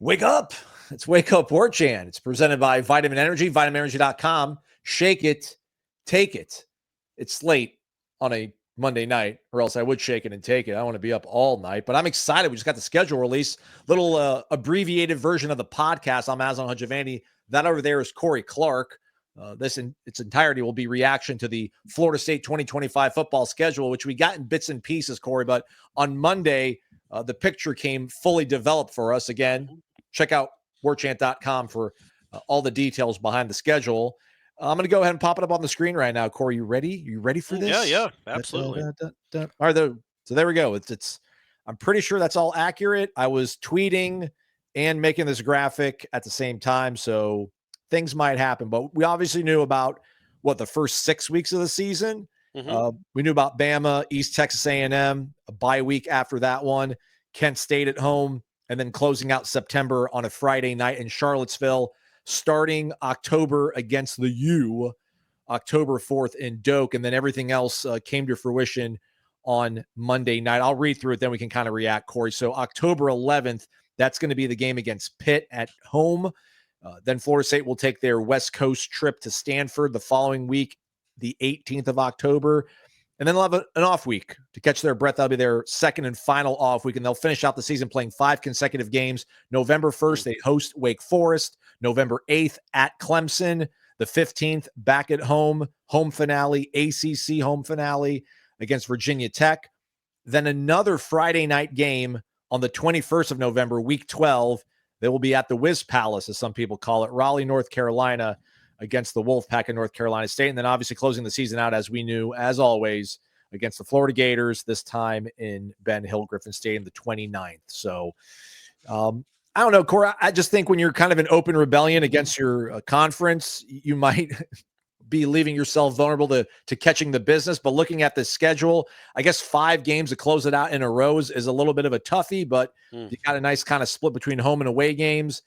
Wake up. It's Wake Up Warchant. It's presented by Vitamin Energy, vitaminenergy.com. Shake it, take it. It's late on a Monday night, or else I would shake it and take it. I don't want to be up all night, but I'm excited. We just got the schedule release, little abbreviated version of the podcast. I'm Aslan Hajavani. That over there is Corey Clark. This in its entirety will be reaction to the Florida State 2025 football schedule, which we got in bits and pieces, Corey. But on Monday, the picture came fully developed for us. Again, check out warchant.com for all the details behind the schedule. I'm going to go ahead and pop it up on the screen right now. Corey, you ready? You ready for this? Yeah, absolutely. All right, so there we go. It's. I'm pretty sure that's all accurate. I was tweeting and making this graphic at the same time, so things might happen. But we obviously knew about the first 6 weeks of the season. We knew about Bama, East Texas A&M, a bye week after that one, Kent State at home, and then closing out September on a Friday night in Charlottesville, starting October against the U, October 4th in Doak, and then everything else came to fruition on Monday night. I'll read through it, then we can kind of react, Corey. So October 11th, that's going to be the game against Pitt at home. Then Florida State will take their West Coast trip to Stanford the following week, the 18th of October. And then they'll have an off week to catch their breath. That'll be their second and final off week, and they'll finish out the season playing 5 consecutive games. November 1st, they host Wake Forest. November 8th at Clemson. The 15th, back at home finale, ACC home finale against Virginia Tech. Then another Friday night game on the 21st of November, week 12. They will be at the Wiz Palace, as some people call it, Raleigh, North Carolina, against the Wolfpack of North Carolina State. And then obviously closing the season out, as we knew, as always, against the Florida Gators, this time in Ben Hill Griffin Stadium, the 29th. So I don't know, Corey. I just think when you're kind of an open rebellion against your conference, you might be leaving yourself vulnerable to catching the business. But looking at the schedule, I guess 5 games to close it out in a row is a little bit of a toughie, but you got a nice kind of split between home and away games.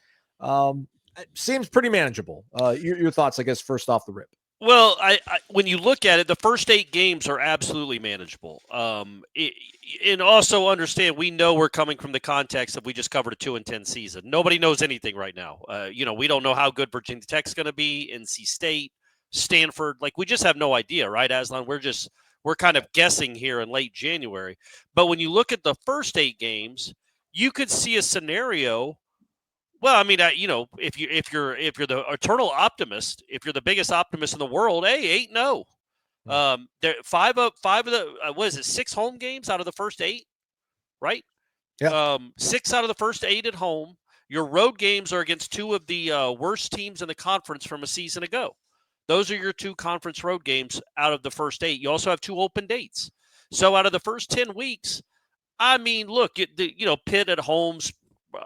It seems pretty manageable. Your thoughts, I guess, first off the rip. Well, I when you look at it, the first 8 games are absolutely manageable. And also understand, we know we're coming from the context of we just covered a 2-10 season. Nobody knows anything right now. We don't know how good Virginia Tech's going to be, NC State, Stanford. Like, we just have no idea, right, Aslan? We're kind of guessing here in late January. But when you look at the first 8 games, you could see a scenario. Well, I mean, if you're the eternal optimist, if you're the biggest optimist in the world, hey, 8-0. There 5 of the 6 home games out of the first 8, right? Yeah. 6 out of the first 8 at home. Your road games are against 2 of the worst teams in the conference from a season ago. Those are your 2 conference road games out of the first 8. You also have 2 open dates. So out of the first 10 weeks, I mean, look, Pitt at home's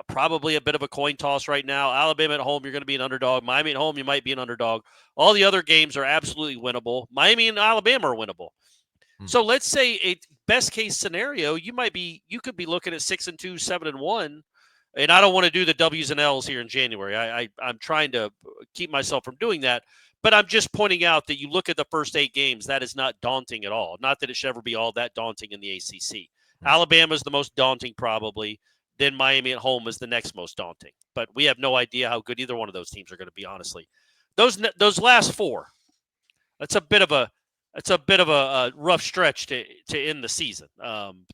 probably a bit of a coin toss right now. Alabama at home, you're going to be an underdog. Miami at home, you might be an underdog. All the other games are absolutely winnable. Miami and Alabama are winnable. So let's say a best case scenario, you could be looking at 6-2, 7-1. And I don't want to do the W's and L's here in January. I'm trying to keep myself from doing that. But I'm just pointing out that you look at the first 8 games, that is not daunting at all. Not that it should ever be all that daunting in the ACC. Alabama is the most daunting probably. Then Miami at home is the next most daunting. But we have no idea how good either one of those teams are going to be, honestly. Those last 4, that's a bit of a rough stretch to end the season.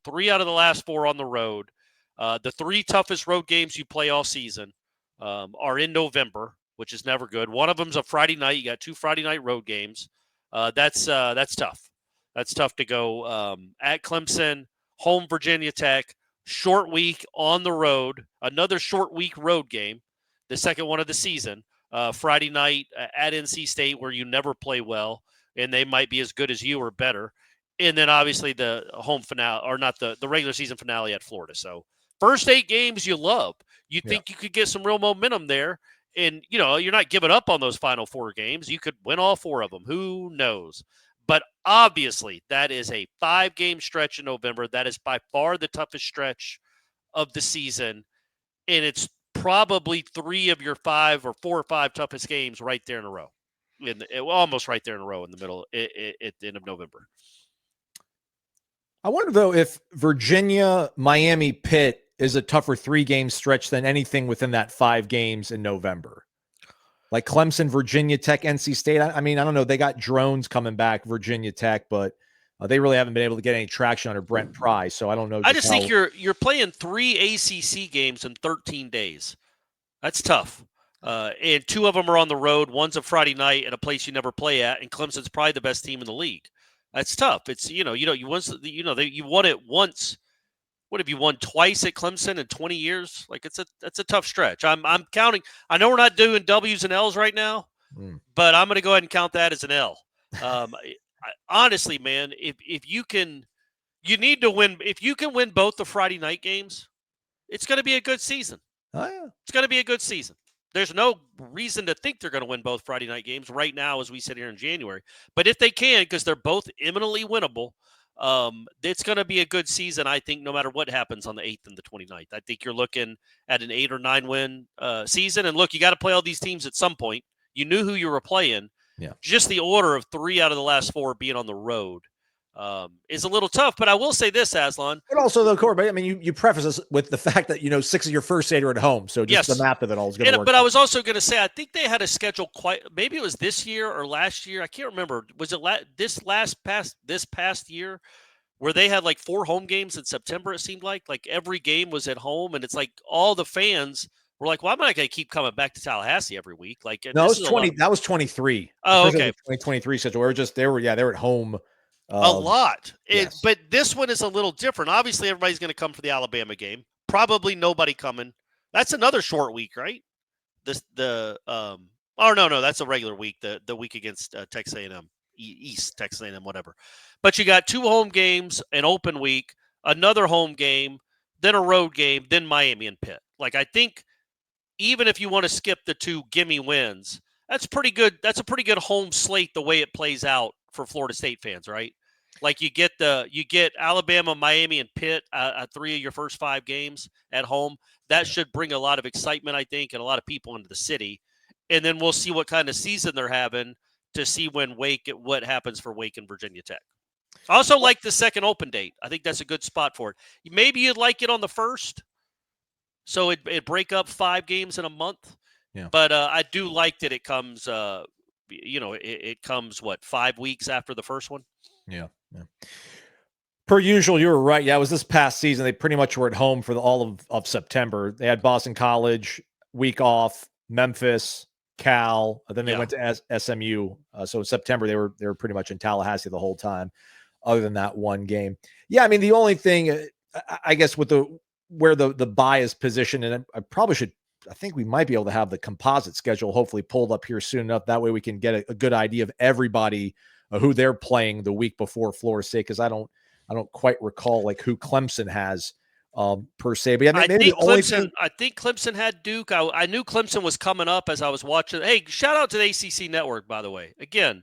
3 out of the last 4 on the road. The 3 toughest road games you play all season are in November, which is never good. One of them's a Friday night. You got 2 Friday night road games. That's tough. That's tough to go at Clemson, home Virginia Tech. Short week on the road, another short week road game, the second one of the season, Friday night at NC State, where you never play well, and they might be as good as you or better. And then obviously the home finale, or not the regular season finale at Florida. So first 8 games you love. You think you could get some real momentum there. And, you're not giving up on those final 4 games. You could win all 4 of them. Who knows? But obviously, that is a 5-game stretch in November. That is by far the toughest stretch of the season. And it's probably 3 of your 5 or 4 or 5 toughest games right there in a row. Almost right there in a row in the middle at the end of November. I wonder, though, if Virginia, Miami, Pitt is a tougher 3-game stretch than anything within that 5 games in November. Like Clemson, Virginia Tech, NC State. I mean, I don't know. They got drones coming back, Virginia Tech, but they really haven't been able to get any traction under Brent Pry. So I don't know. I just think you're playing 3 ACC games in 13 days. That's tough. And 2 of them are on the road. One's a Friday night at a place you never play at, and Clemson's probably the best team in the league. That's tough. It's you won it once. What have you won twice at Clemson in 20 years? Like that's a tough stretch. I'm counting. I know we're not doing W's and L's right now, but I'm going to go ahead and count that as an L. Honestly, man, if you can, you need to win. If you can win both the Friday night games, it's going to be a good season. Oh yeah, it's going to be a good season. There's no reason to think they're going to win both Friday night games right now as we sit here in January. But if they can, because they're both imminently winnable, it's going to be a good season, I think, no matter what happens on the 8th and the 29th. I think you're looking at an 8 or 9 win season. And look, you got to play all these teams at some point. You knew who you were playing. Yeah. Just the order of 3 out of the last 4 being on the road is a little tough. But I will say this, Aslan. But also, though, Corey, I mean, you preface this with the fact that, 6 of your first 8 are at home. So just the math of it all is going to work. But I was also going to say, I think they had a schedule maybe it was this year or last year. I can't remember. Was it this past year where they had like 4 home games in September? It seemed like every game was at home. And it's like all the fans were like, well, I'm not going to keep coming back to Tallahassee every week. Like, no, that was 23. Oh, okay. 2023 schedule. They were at home. A lot. Yes. But this one is a little different. Obviously, everybody's going to come for the Alabama game. Probably nobody coming. That's another short week, right? That's a regular week. The week against Texas A&M, East Texas A&M, whatever. But you got 2 home games, an open week, another home game, then a road game, then Miami and Pitt. Like, I think even if you want to skip the 2 gimme wins, that's pretty good. That's a pretty good home slate the way it plays out for Florida State fans, right? Like you get Alabama, Miami, and Pitt at 3 of your first 5 games at home. That should bring a lot of excitement, I think, and a lot of people into the city. And then we'll see what kind of season they're having to see what happens for Wake and Virginia Tech. I also like the second open date. I think that's a good spot for it. Maybe you'd like it on the first, so it break up 5 games in a month. Yeah. But I do like that it comes. It comes 5 weeks after the first one. Yeah. Per usual, you were right. Yeah, it was this past season. They pretty much were at home for all of September. They had Boston College week off, Memphis, Cal. Then they went to SMU. So in September they were pretty much in Tallahassee the whole time, other than that one game. Yeah, I mean the only thing I guess with where the bye is positioned, and I think we might be able to have the composite schedule hopefully pulled up here soon enough. That way we can get a good idea of everybody who they're playing the week before Florida State, because I don't quite recall like who Clemson has per se. But yeah, I think Clemson had Duke. I knew Clemson was coming up as I was watching. Hey, shout out to the ACC Network, by the way. Again,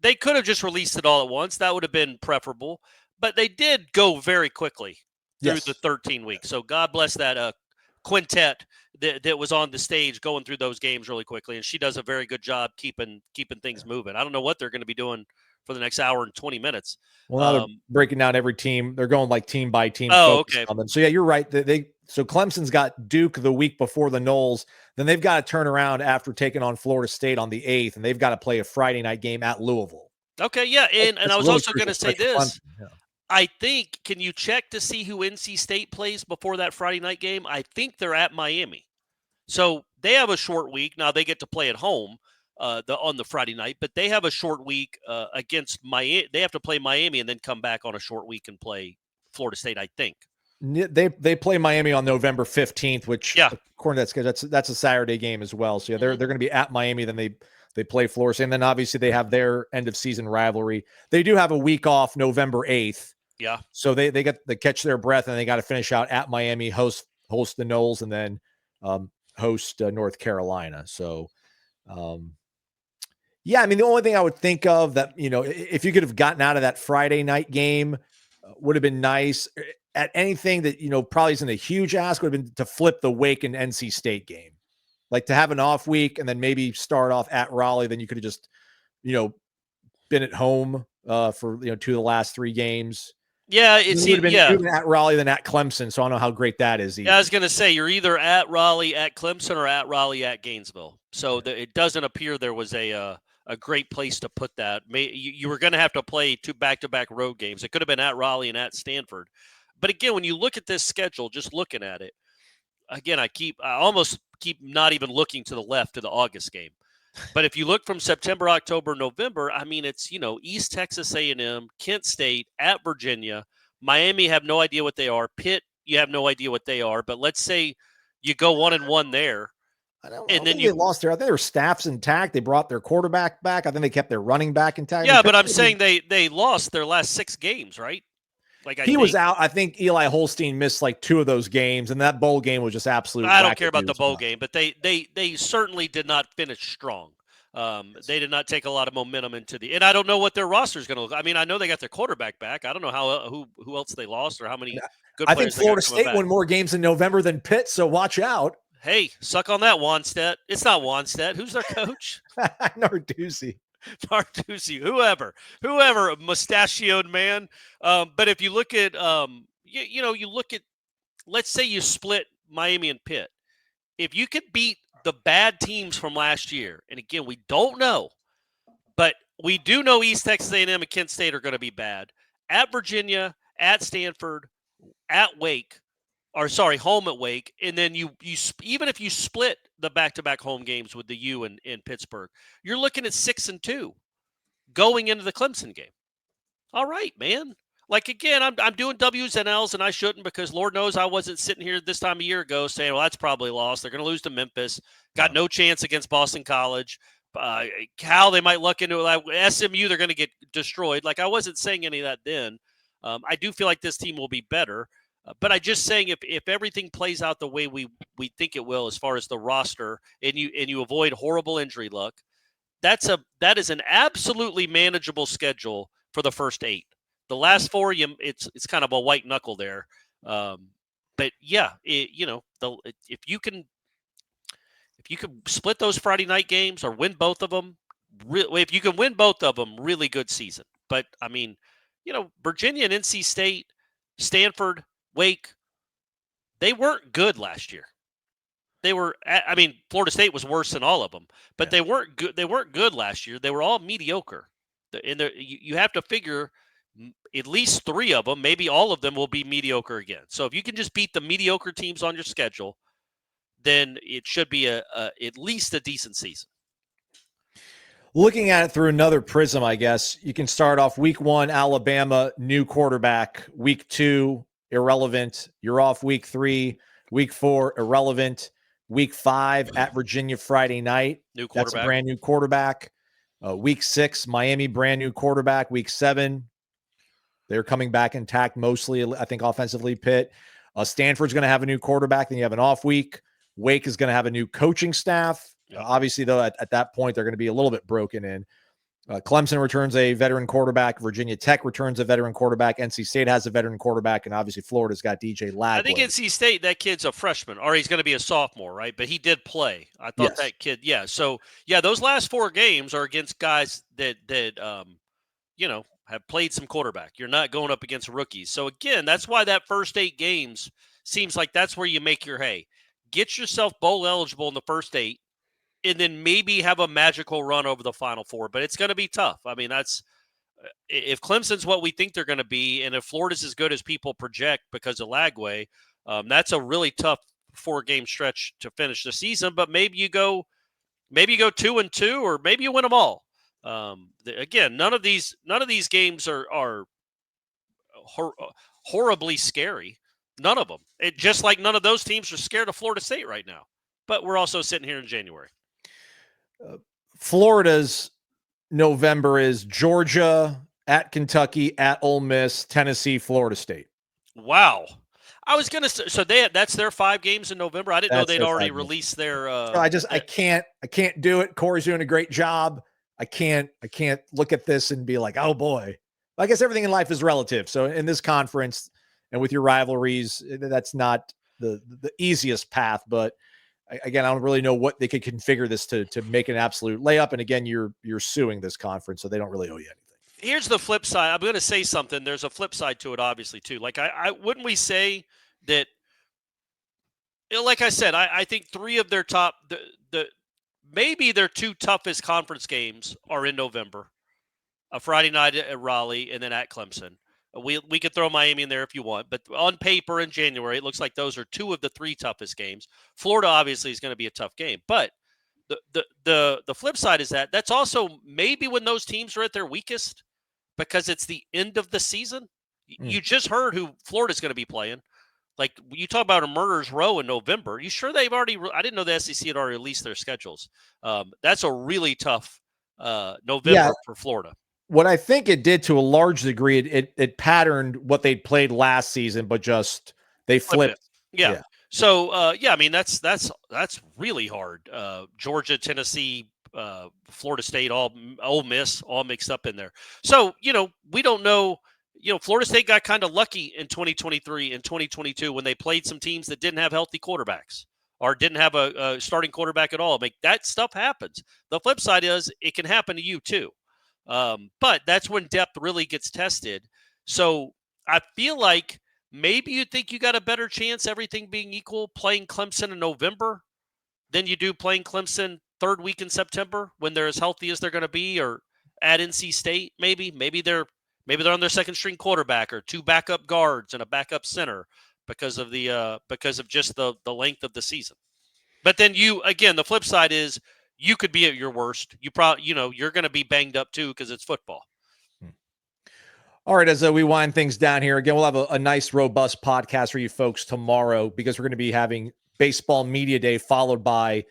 they could have just released it all at once. That would have been preferable. But they did go very quickly through the 13 weeks. So God bless that quintet that was on the stage going through those games really quickly. And she does a very good job keeping things moving. I don't know what they're going to be doing for the next hour and 20 minutes. Well, now they're breaking down every team. They're going like team by team. Oh, okay. On them. So yeah, you're right. So Clemson's got Duke the week before the Noles. Then they've got to turn around after taking on Florida State on the 8th, and they've got to play a Friday night game at Louisville. Okay, yeah, and I was really also going to say this. Yeah. I think, can you check to see who NC State plays before that Friday night game? I think they're at Miami. So they have a short week. Now they get to play at home on the Friday night, but they have a short week against Miami. They have to play Miami and then come back on a short week and play Florida State, I think. They play Miami on November 15th, which according to that schedule, that's a Saturday game as well. So yeah, they're going to be at Miami. Then they play Florida State, and then obviously they have their end of season rivalry. They do have a week off November 8th. Yeah. So they get to catch their breath, and they got to finish out at Miami, host the Noles, and then host North Carolina. So, yeah, I mean, the only thing I would think of that, if you could have gotten out of that Friday night game would have been nice. At anything that, probably isn't a huge ask, would have been to flip the Wake and NC State game. Like to have an off week and then maybe start off at Raleigh. Then you could have just, been at home for, 2 of the last 3 games. Yeah, It would have been at Raleigh than at Clemson, so I don't know how great that is either. Yeah, I was going to say you're either at Raleigh, at Clemson, or at Raleigh, at Gainesville. So it doesn't appear there was a great place to put that. You were going to have to play 2 back-to-back road games. It could have been at Raleigh and at Stanford. But again, when you look at this schedule, just looking at it, again, I almost keep not even looking to the left to the August game. But if you look from September, October, November, I mean, it's, East Texas A&M, Kent State, at Virginia, Miami have no idea what they are. Pitt, you have no idea what they are. But let's say you go 1-1 there. I don't think they lost their. I think their staff's intact. They brought their quarterback back. I think they kept their running back intact. Yeah, but I'm saying they lost their last 6 games, right? Like he was out. I think Eli Holstein missed like 2 of those games, and that bowl game was just absolute. I don't care about the bowl game, but they certainly did not finish strong. They did not take a lot of momentum into and I don't know what their roster is going to look. I mean, I know they got their quarterback back. I don't know who else they lost or how many good players. I think Florida State won more games in November than Pitt, so watch out. Hey, suck on that, Wanstead. It's not Wanstead. Who's their coach? Narduzzi, whoever, mustachioed man. But if you look at, you look at, let's say you split Miami and Pitt. If you could beat the bad teams from last year, and again, we don't know, but we do know East Texas A&M and Kent State are going to be bad. At Virginia, at Stanford, at Wake, home at Wake, and then you even if you split the back-to-back home games with the U in Pittsburgh, you're looking at 6-2 going into the Clemson game. All right, man. Like, again, I'm doing W's and L's, and I shouldn't, because Lord knows I wasn't sitting here this time a year ago saying, well, that's probably lost. They're going to lose to Memphis. Got no chance against Boston College. Cal, they might luck into it. SMU, they're going to get destroyed. Like, I wasn't saying any of that then. I do feel like this team will be better. But I'm just saying if everything plays out the way we think it will as far as the roster, and you avoid horrible injury luck, that is an absolutely manageable schedule for the first 8. The last 4, it's kind of a white knuckle there. But yeah, if you can split those Friday night games or win both of them, if you can win both of them, really good season. But I mean, Virginia and NC State, Stanford, Wake, they weren't good last year. Florida State was worse than all of them, but they weren't good. They weren't good last year. They were all mediocre. And you have to figure at least 3 of them, maybe all of them, will be mediocre again. So if you can just beat the mediocre teams on your schedule, then it should be at least a decent season. Looking at it through another prism, I guess, you can start off week 1, Alabama, new quarterback. Week 2, irrelevant. You're off week 3. Week 4, irrelevant. Week 5, at Virginia Friday night. New quarterback. That's a brand new quarterback. Week 6, Miami, brand new quarterback. Week 7, they're coming back intact mostly, I think, offensively, Pitt. Stanford's going to have a new quarterback. Then you have an off week. Wake is going to have a new coaching staff. Yep. Obviously, though, at that point, they're going to be a little bit broken in. Clemson returns a veteran quarterback. Virginia Tech returns a veteran quarterback. NC State has a veteron quarterback. And obviously, Florida's got DJ Lagway. I think NC State, that kid's a freshman, or he's going to be a sophomore, right? But he did play. I thought that kid, yeah. So, yeah, those last 4 games are against guys that have played some quarterback. You're not going up against rookies. So, again, that's why that first 8 games seems like that's where you make your hay. Get yourself bowl eligible in the first 8, and then maybe have a magical run over the final 4. But it's going to be tough. I mean, that's if Clemson's what we think they're going to be, and if Florida's as good as people project because of Lagway, that's a really tough 4-game stretch to finish the season. But maybe you go 2-2, or maybe you win them all. Again, none of these games are horribly scary. None of them. Just like none of those teams are scared of Florida State right now. But we're also sitting here in January. Florida's November is Georgia, at Kentucky, at Ole Miss, Tennessee, Florida State. Wow. I was going to say, so that's their 5 games in November. I didn't know they'd already released their. I can't do it. Corey's doing a great job. I can't look at this and be like, oh boy. I guess everything in life is relative. So in this conference and with your rivalries, that's not the easiest path. But again, I don't really know what they could configure this to make an absolute layup. And again, you're suing this conference, so they don't really owe you anything. Here's the flip side. I'm going to say something. There's a flip side to it, obviously, too. Like, I wouldn't we say that, like I said, I think three of their top, maybe their two toughest conference games are in November. A Friday night at Raleigh and then at Clemson. We could throw Miami in there if you want, but on paper in January, it looks like those are two of the three toughest games. Florida obviously is going to be a tough game, but the flip side is that's also maybe when those teams are at their weakest because it's the end of the season. You just heard who Florida's going to be playing. Like, you talk about a murderer's row in November. You sure they've already? I didn't know the SEC had already released their schedules. That's a really tough November for Florida. What I think it did to a large degree, it patterned what they'd played last season, but just they flipped. Yeah. So I mean that's really hard. Georgia, Tennessee, Florida State, Ole Miss, all mixed up in there. So we don't know. Florida State got kind of lucky in 2023 and 2022 when they played some teams that didn't have healthy quarterbacks or didn't have a starting quarterback at all. That stuff happens. The flip side is it can happen to you too. But that's when depth really gets tested. So I feel like maybe you think you got a better chance, everything being equal, playing Clemson in November than you do playing Clemson third week in September when they're as healthy as they're going to be, or at NC State. Maybe they're on their second string quarterback or two backup guards and a backup center because of just the length of the season. But then the flip side is you could be at your worst. You probably, you're going to be banged up too because it's football. All right, as we wind things down here, again, we'll have a nice, robust podcast for you folks tomorrow because we're going to be having Baseball Media Day followed by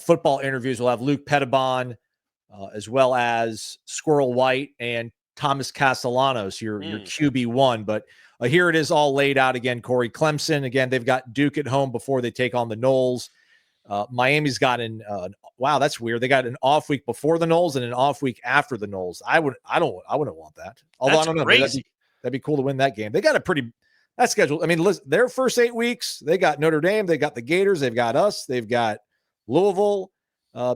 football interviews. We'll have Luke Pettibon as well as Squirrel White and Thomas Castellanos, your QB1. But here it is all laid out again, Corey. Clemson, again, they've got Duke at home before they take on the Noles. Miami's got wow, that's weird. They got an off week before the Noles and an off week after the Noles. I wouldn't want that. Although that's I don't know, crazy. That'd be cool to win that game. They got that schedule. I mean, listen, their first 8 weeks, they got Notre Dame, they got the Gators, they've got us, they've got Louisville.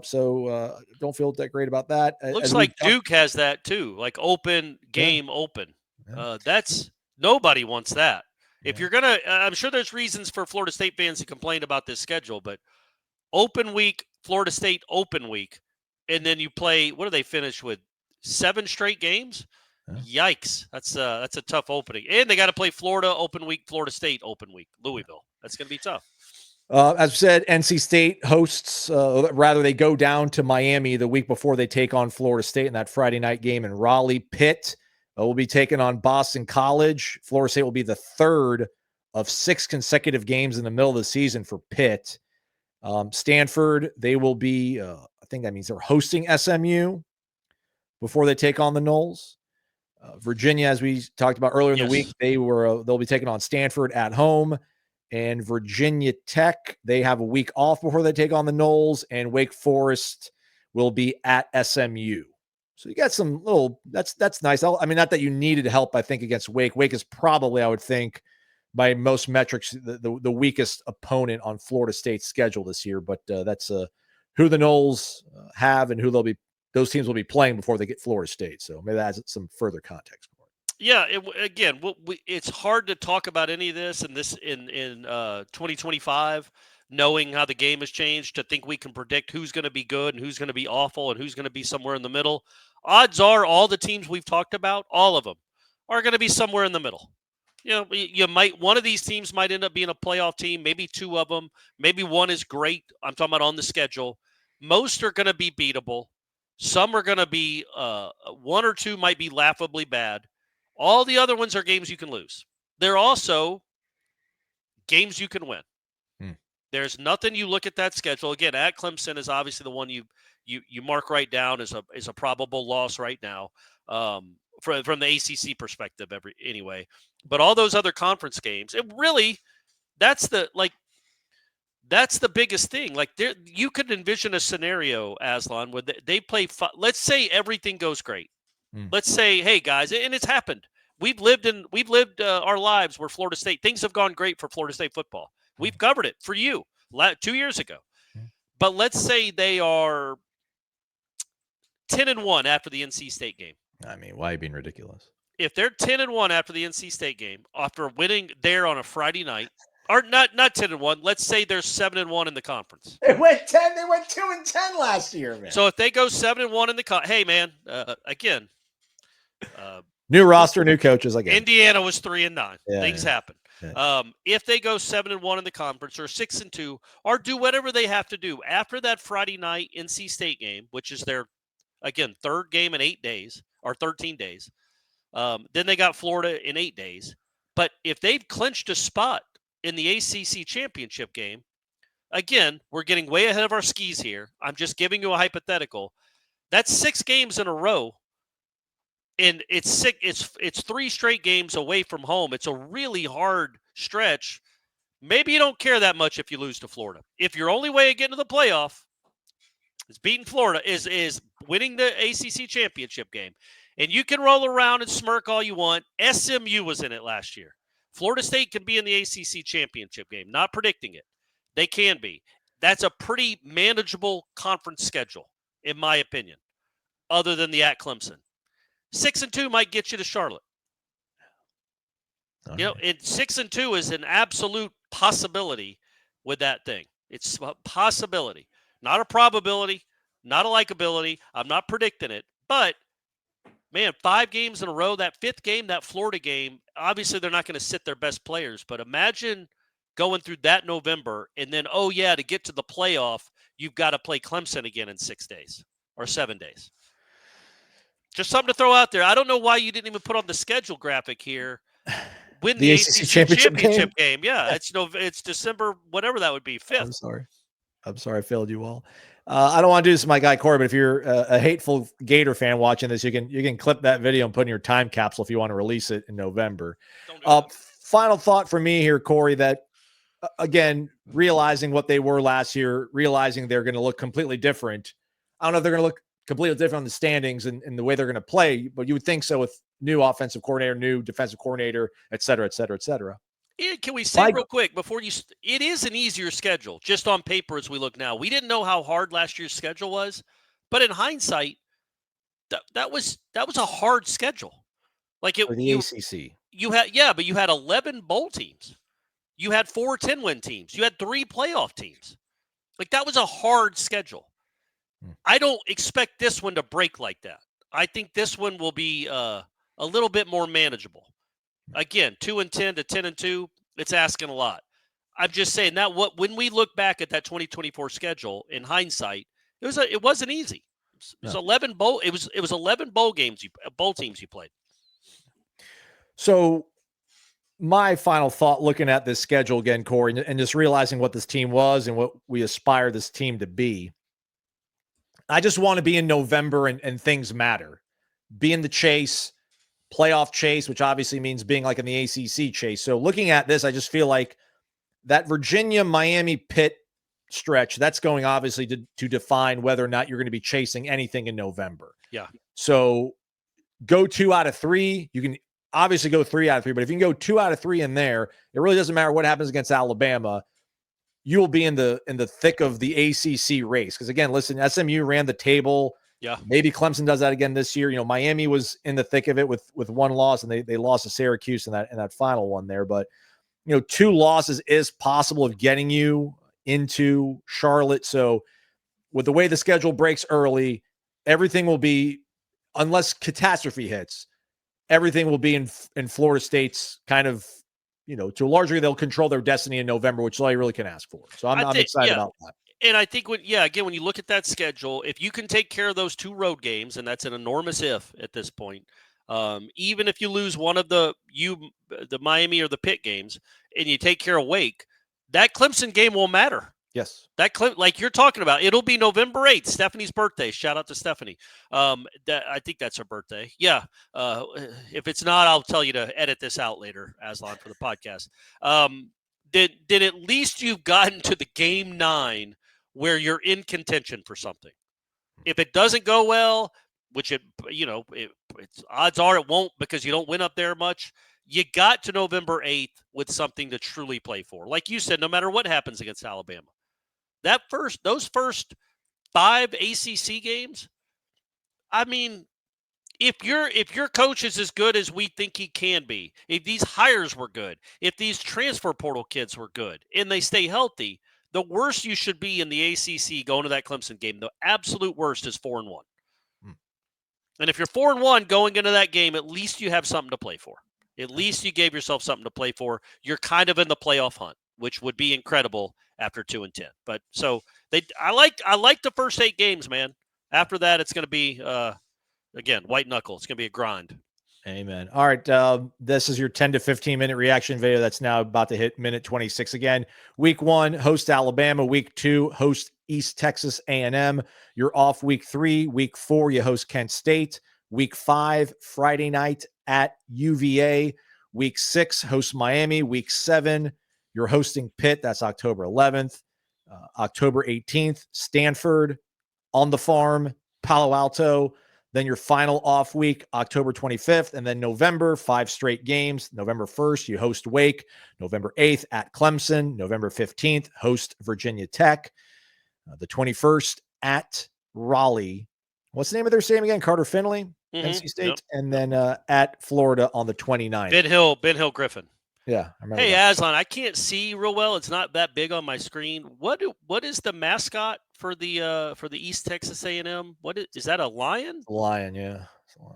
So don't feel that great about that. Looks like Duke has that too, like open game, open. That's nobody wants that. If you're gonna, I'm sure there's reasons for Florida State fans to complain about this schedule, but open week, Florida State open week, and then you play. What do they finish with? 7 straight games. Yikes! That's a tough opening, and they got to play Florida open week, Florida State open week, Louisville. That's going to be tough. As I said, NC State hosts. Rather, they go down to Miami the week before they take on Florida State in that Friday night game in Raleigh. Pitt will be taking on Boston College. Florida State will be the third of 6 consecutive games in the middle of the season for Pitt. Stanford, they will be, I think that means they're hosting SMU before they take on the Noles. Virginia, as we talked about earlier in the week, they'll be taking on Stanford at home. And Virginia Tech, they have a week off before they take on the Noles, and Wake Forest will be at SMU. So you got some that's nice. I mean, not that you needed help, I think, against Wake. Wake is probably, I would think, by most metrics, the weakest opponent on Florida State's schedule this year. But that's who the Noles have and who those teams will be playing before they get Florida State. So maybe that adds some further context. Yeah, it's hard to talk about any of this in 2025, knowing how the game has changed, to think we can predict who's going to be good and who's going to be awful and who's going to be somewhere in the middle. Odds are all the teams we've talked about, all of them, are going to be somewhere in the middle. One of these teams might end up being a playoff team, maybe 2 of them, maybe one is great. I'm talking about on the schedule. Most are going to be beatable. Some are going to be 1 or 2 might be laughably bad. All the other ones are games you can lose. They're also games you can win. There's nothing, you look at that schedule. Again, at Clemson is obviously the one you mark right down as a probable loss right now from the ACC perspective anyway. But all those other conference games, it really, that's the biggest thing. Like, you could envision a scenario, Aslan, where they play. Let's say everything goes great. Let's say, hey guys, and it's happened. We've lived our lives where Florida State, things have gone great for Florida State football. We've covered it for you 2 years ago. But let's say they are 10-1 after the NC State game. I mean, why are you being ridiculous? If they're 10-1 after the NC State game, after winning there on a Friday night, or not 10-1, let's say they're 7-1 in the conference. They went 2-10 last year, man. So if they go 7-1 in the hey man, again, new roster, new coaches. Again, Indiana was 3-9. Yeah, Things happen. Yeah. If they go 7-1 in the conference or 6-2, or do whatever they have to do after that Friday night NC State game, which is their again third game in 8 days or 13 days. Then they got Florida in 8 days. But if they've clinched a spot in the ACC championship game, again, we're getting way ahead of our skis here. I'm just giving you a hypothetical. That's 6 games in a row. And it's 3 straight games away from home. It's a really hard stretch. Maybe you don't care that much if you lose to Florida. If your only way of getting to the playoff is beating Florida, is winning the ACC championship game. And you can roll around and smirk all you want. SMU was in it last year. Florida State can be in the ACC championship game. Not predicting it. They can be. That's a pretty manageable conference schedule, in my opinion, other than the at Clemson. 6-2 might get you to Charlotte. All you know, right. 6-2 is an absolute possibility with that thing. It's a possibility, not a probability, not a likability. I'm not predicting it, but man, 5 games in a row, that 5th game, that Florida game, obviously they're not going to sit their best players, but imagine going through that November and then, oh yeah, to get to the playoff, you've got to play Clemson again in 6 days or 7 days. Just something to throw out there. I don't know why you didn't even put on the schedule graphic here. Win the ACC championship game. Yeah, it's December, whatever that would be, 5th. I'm sorry I failed you all. I don't want to do this to my guy Corey, but if you're a hateful Gator fan watching this, you can clip that video and put in your time capsule if you want to release it in November. Final thought for me here, Corey, that again, realizing what they were last year, realizing they're going to look completely different. I don't know if they're going to look completely different on the standings and the way they're going to play, but you would think so with new offensive coordinator, new defensive coordinator, et cetera, et cetera, et cetera. Yeah, can we say real quick before it is an easier schedule just on paper as we look now. We didn't know how hard last year's schedule was, but in hindsight, that was a hard schedule. Like for the ACC. But you had 11 bowl teams. You had 4 10-win teams. You had 3 playoff teams. Like that was a hard schedule. I don't expect this one to break like that. I think this one will be a little bit more manageable. Again, 2-10 to 10-2, it's asking a lot. I'm just saying that when we look back at that 2024 schedule in hindsight, it wasn't easy. It was 11 bowl. It was 11 bowl games, bowl teams you played. So my final thought, looking at this schedule again, Corey, and just realizing what this team was and what we aspire this team to be. I just want to be in November and things matter. Be in the chase, playoff chase, which obviously means being like in the ACC chase. So looking at this, I just feel like that Virginia, Miami, Pitt stretch, that's going obviously to define whether or not you're going to be chasing anything in November. Yeah. So go 2 out of 3. You can obviously go 3 out of 3, but if you can go 2 out of 3 in there, it really doesn't matter what happens against Alabama. You will be in the thick of the ACC race. Because again, listen, SMU ran the table. Yeah. Maybe Clemson does that again this year. You know, Miami was in the thick of it with 1 loss, and they lost to Syracuse in that final one there. But you know, 2 losses is possible of getting you into Charlotte. So with the way the schedule breaks early, everything will be, unless catastrophe hits, everything will be in Florida State's kind of, you know, to a large degree, they'll control their destiny in November, which is all you really can ask for. So I'm excited about that. And I think when you look at that schedule, if you can take care of those 2 road games, and that's an enormous if at this point, even if you lose one of the Miami or the Pitt games and you take care of Wake, that Clemson game will matter. Yes. Like you're talking about, it'll be November 8th, Stephanie's birthday. Shout out to Stephanie. I think that's her birthday. Yeah. If it's not, I'll tell you to edit this out later, Aslan, for the podcast. Then at least you've gotten to the game 9 where you're in contention for something. If it doesn't go well, which it's odds are it won't because you don't win up there much, you got to November 8th with something to truly play for. Like you said, no matter what happens against Alabama. Those first 5 ACC games, I mean, if your coach is as good as we think he can be, if these hires were good, if these transfer portal kids were good, and they stay healthy, the worst you should be in the ACC going to that Clemson game, the absolute worst is 4-1. And if you're 4-1 going into that game, at least you have something to play for. At least you gave yourself something to play for. You're kind of in the playoff hunt, which would be incredible after 2-10. But so I like the first 8 games, man. After that, it's going to be again white knuckle. It's going to be a grind. Amen. All right. This is your 10 to 15 minute reaction video that's now about to hit minute 26 again. Week 1, host Alabama. Week 2, host East Texas A&M. You're off week 3. Week 4, you host Kent State. Week 5, Friday night at UVA. Week 6, host Miami. Week 7, you're hosting Pitt. That's October 11th. October 18th, Stanford, on the farm, Palo Alto. Then your final off week, October 25th, and then November, 5 straight games. November 1st, you host Wake. November 8th at Clemson. November 15th, host Virginia Tech. The 21st at Raleigh. What's the name of their stadium again? Carter Finley, NC State. Yep. And then at Florida on the 29th. Ben Hill Griffin. Yeah. I remember hey, that. Aslan, I can't see real well. It's not that big on my screen. What is the mascot for the East Texas A&M? What is that, a lion? A lion, yeah.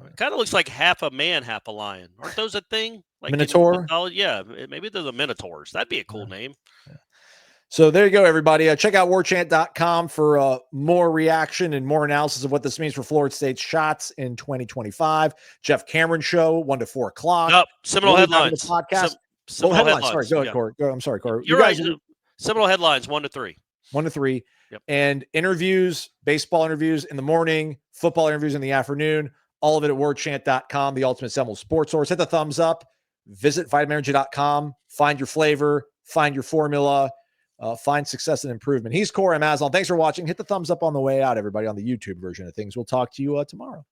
It kind of looks like half a man, half a lion. Aren't those a thing? Like Minotaur? Yeah, maybe they're the Minotaurs. That'd be a cool name. Yeah. So there you go, everybody. Check out warchant.com for more reaction and more analysis of what this means for Florida State's shots in 2025. Jeff Cameron Show, 1 to 4 o'clock. Nope. Seminole headlines. Podcast. Seminole headlines. Sorry, go ahead, Corey. I'm sorry, Corey. You're right. Seminole headlines, 1 to 3. 1 to 3. Yep. And interviews, baseball interviews in the morning, football interviews in the afternoon. All of it at warchant.com, the ultimate Seminole sports source. Hit the thumbs up. Visit vitaminenergy.com. Find your flavor. Find your formula. Find success and improvement. He's Corey. I'm Aslan. Thanks for watching. Hit the thumbs up on the way out, everybody, on the YouTube version of things. We'll talk to you tomorrow.